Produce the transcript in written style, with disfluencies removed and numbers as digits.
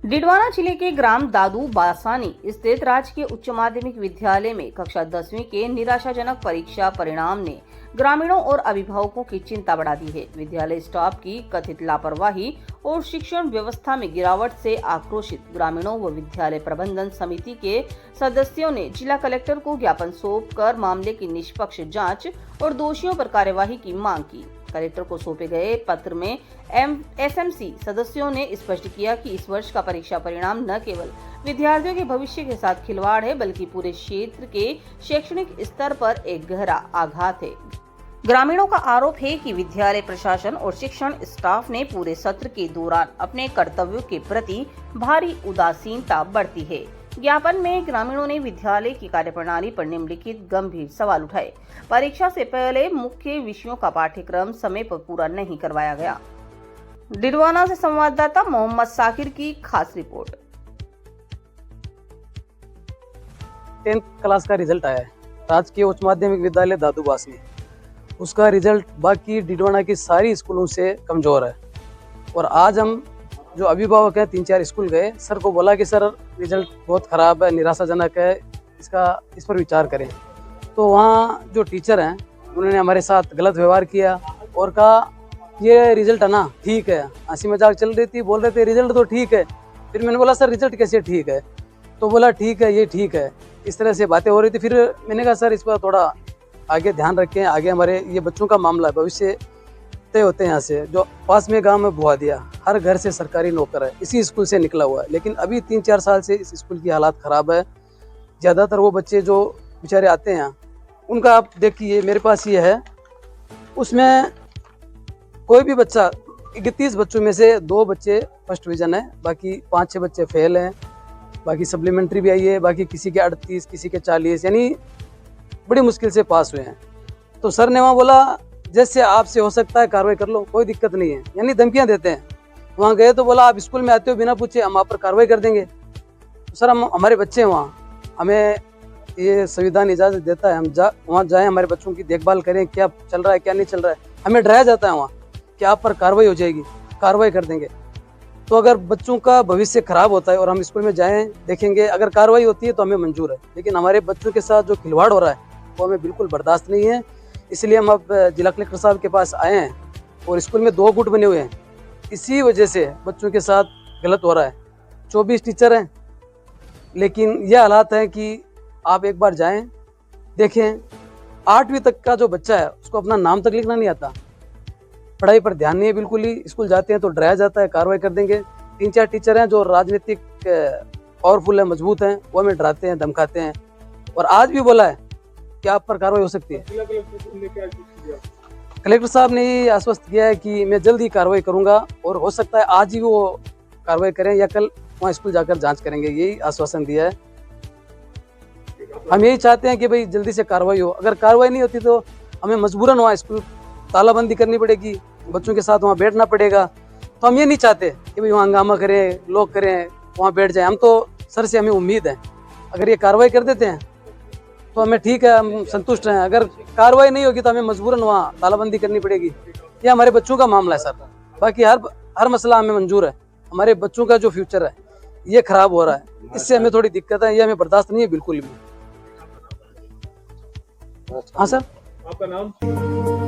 डिडवाना जिले के ग्राम दादू बासानी स्थित राजकीय उच्च माध्यमिक विद्यालय में कक्षा 10वीं के निराशाजनक परीक्षा परिणाम ने ग्रामीणों और अभिभावकों की चिंता बढ़ा दी है। विद्यालय स्टाफ की कथित लापरवाही और शिक्षण व्यवस्था में गिरावट से आक्रोशित ग्रामीणों व विद्यालय प्रबंधन समिति के सदस्यों ने जिला कलेक्टर को ज्ञापन सौंपकर मामले की निष्पक्ष जांच और दोषियों पर कार्यवाही की मांग की। कलेक्टर को सौंपे गए पत्र में एसएमसी सदस्यों ने स्पष्ट किया कि इस वर्ष का परीक्षा परिणाम न केवल विद्यार्थियों के भविष्य के साथ खिलवाड़ है, बल्कि पूरे क्षेत्र के शैक्षणिक स्तर पर एक गहरा आघात है। ग्रामीणों का आरोप है कि विद्यालय प्रशासन और शिक्षण स्टाफ ने पूरे सत्र के दौरान अपने कर्तव्यों के प्रति भारी उदासीनता बरती है। ज्ञापन में ग्रामीणों ने विद्यालय की कार्यप्रणाली पर निम्नलिखित गंभीर सवाल उठाए। परीक्षा से पहले मुख्य विषयों का पाठ्यक्रम समय पर पूरा नहीं करवाया गया। डिडवाना से संवाददाता मोहम्मद साकिर की खास रिपोर्ट। 10th क्लास का रिजल्ट आया है राजकीय उच्च माध्यमिक विद्यालय दादू बासनी। उसका रिजल्ट बाकी डिडवाना की सारी स्कूलों से कमजोर है और आज हम जो अभिभावक हैं 3-4 स्कूल गए, सर को बोला कि सर रिजल्ट बहुत ख़राब है, निराशाजनक है, इस पर विचार करें। तो वहाँ जो टीचर हैं उन्होंने हमारे साथ गलत व्यवहार किया और कहा ये रिजल्ट है ना ठीक है, हंसी मजाक चल रही थी, बोल रहे थे रिजल्ट तो ठीक है। फिर मैंने बोला सर रिजल्ट कैसे ठीक है, तो बोला ठीक है ये ठीक है। इस तरह से बातें हो रही थी। फिर मैंने कहा सर इस पर थोड़ा आगे ध्यान रखें, आगे हमारे ये बच्चों का मामला है, भविष्य तय होते हैं। यहाँ से जो पास में गांव में बुआ दिया, हर घर से सरकारी नौकर है, इसी स्कूल से निकला हुआ है, लेकिन अभी 3-4 साल से इस स्कूल की हालात ख़राब है। ज़्यादातर वो बच्चे जो बेचारे आते हैं उनका आप देखिए, मेरे पास ये है, उसमें कोई भी बच्चा 31 बच्चों में से 2 बच्चे फर्स्ट डिवीज़न है, बाकी 5-6 बच्चे फेल हैं, बाकी सप्लीमेंट्री भी आई है, बाकी किसी के 38 किसी के 40, यानी बड़ी मुश्किल से पास हुए हैं। तो सर ने वहाँ बोला जैसे आपसे हो सकता है कार्रवाई कर लो, कोई दिक्कत नहीं है, यानी धमकियाँ देते हैं। वहाँ गए तो बोला आप स्कूल में आते हो बिना पूछे, हम आप पर कार्रवाई कर देंगे। तो सर हमारे बच्चे हैं वहाँ, हमें ये संविधान इजाज़त देता है हम वहाँ जाएँ, हमारे बच्चों की देखभाल करें, क्या चल रहा है क्या नहीं चल रहा है। हमें डराया जाता है वहाँ कि आप पर कार्रवाई हो जाएगी, कार्रवाई कर देंगे। तो अगर बच्चों का भविष्य खराब होता है और हम स्कूल में जाएँ देखेंगे, अगर कार्रवाई होती है तो हमें मंजूर है, लेकिन हमारे बच्चों के साथ जो खिलवाड़ हो रहा है वो हमें बिल्कुल बर्दाश्त नहीं है। इसलिए हम अब जिला कलेक्टर साहब के पास आए हैं और स्कूल में 2 गुट बने हुए हैं, इसी वजह से बच्चों के साथ गलत हो रहा है। 24 टीचर हैं, लेकिन यह हालात है कि आप एक बार जाएं देखें, 8वीं तक का जो बच्चा है उसको अपना नाम तक लिखना नहीं आता, पढ़ाई पर ध्यान नहीं है बिल्कुल ही। स्कूल जाते हैं तो डराया जाता है कार्रवाई कर देंगे। 3-4 टीचर हैं जो राजनीतिक पावरफुल है, मजबूत हैं, वो हमें डराते हैं, धमकाते हैं और आज भी बोला है कि आप पर कार्रवाई हो सकती है। कलेक्टर साहब ने ये आश्वस्त किया है कि मैं जल्द ही कार्रवाई करूंगा और हो सकता है आज ही वो कार्रवाई करें या कल वहाँ स्कूल जाकर जांच करेंगे, यही आश्वासन दिया है। हम यही चाहते हैं कि भाई जल्दी से कार्रवाई हो। अगर कार्रवाई नहीं होती तो हमें मजबूरन वहाँ स्कूल तालाबंदी करनी पड़ेगी, बच्चों के साथ वहाँ बैठना पड़ेगा। तो हम ये नहीं चाहते कि भाई वहाँ हंगामा करें, लोग करें, वहाँ बैठ जाए। हम तो सर से हमें उम्मीद है अगर ये कार्रवाई कर देते हैं तो हमें ठीक है, हम संतुष्ट हैं। अगर कार्रवाई नहीं होगी तो हमें मजबूरन वहाँ तालाबंदी करनी पड़ेगी। ये हमारे बच्चों का मामला है सर, बाकी हर मसला हमें मंजूर है। हमारे बच्चों का जो फ्यूचर है ये खराब हो रहा है, इससे हमें थोड़ी दिक्कत है, ये हमें बर्दाश्त नहीं है बिल्कुल भी। हाँ सर, आपका नाम?